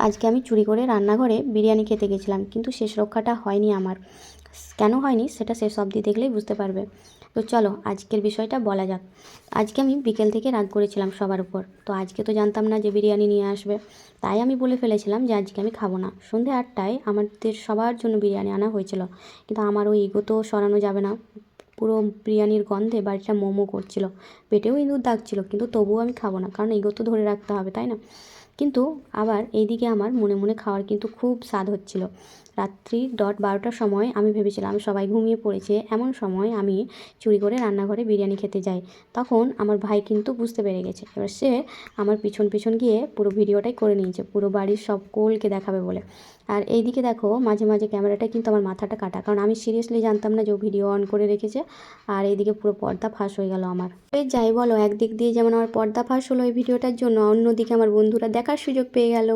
আজকে আমি চুরি করে রান্নাঘরে বিরিয়ানি খেতে গেছিলাম, কিন্তু শেষ রক্ষাটা হয়নি আমার। কেন হয়নি সেটা শেষ অবধি দেখলেই বুঝতে পারবে। তো চলো আজকের বিষয়টা বলা যাক। আজকে আমি বিকেল থেকে রাগ করেছিলাম সবার উপর। তো আজকে তো জানতাম না যে বিরিয়ানি নিয়ে আসবে, তাই আমি বলে ফেলেছিলাম যে আজকে আমি খাবো না। সন্ধে 8টায় আমাদের সবার জন্য বিরিয়ানি আনা হয়েছিল, কিন্তু আমার ওই ইগো তো সরানো যাবে না। পুরো বিরিয়ানির গন্ধে বাড়িটা মোমো করছিল, পেটেও ইঁদুর ডাকছিল, কিন্তু তবুও আমি খাবো না, কারণ ইগো তো ধরে রাখতে হবে, তাই না? কিন্তু আবার এইদিকে আমার মনে মনে খাওয়ার কিন্তু খুব স্বাদ হচ্ছিল। রাত্রি 12টার সময় আমি ভেবেছিলাম সবাই ঘুমিয়ে পড়েছে, এমন সময় আমি চুরি করে রান্নাঘরে বিরিয়ানি খেতে যাই। তখন আমার ভাই কিন্তু বুঝতে পেরে গেছে। এবার সে আমার পিছন পিছন গিয়ে পুরো ভিডিওটাই করে নিয়েছে, পুরো বাড়ির সকলকে দেখাবে বলে। আর এইদিকে দেখো মাঝে মাঝে ক্যামেরাটা কিন্তু আমার মাথাটা কাটা, কারণ আমি সিরিয়াসলি জানতাম না যে ও ভিডিও অন করে রেখেছে। আর এইদিকে পুরো পর্দা ফাঁস হয়ে গেল আমার। এই যাই বলো, একদিক দিয়ে যেমন আমার পর্দা ফাঁস হলো এই ভিডিওটার জন্য, অন্যদিকে আমার বন্ধুরা দেখার সুযোগ পেয়ে গেল।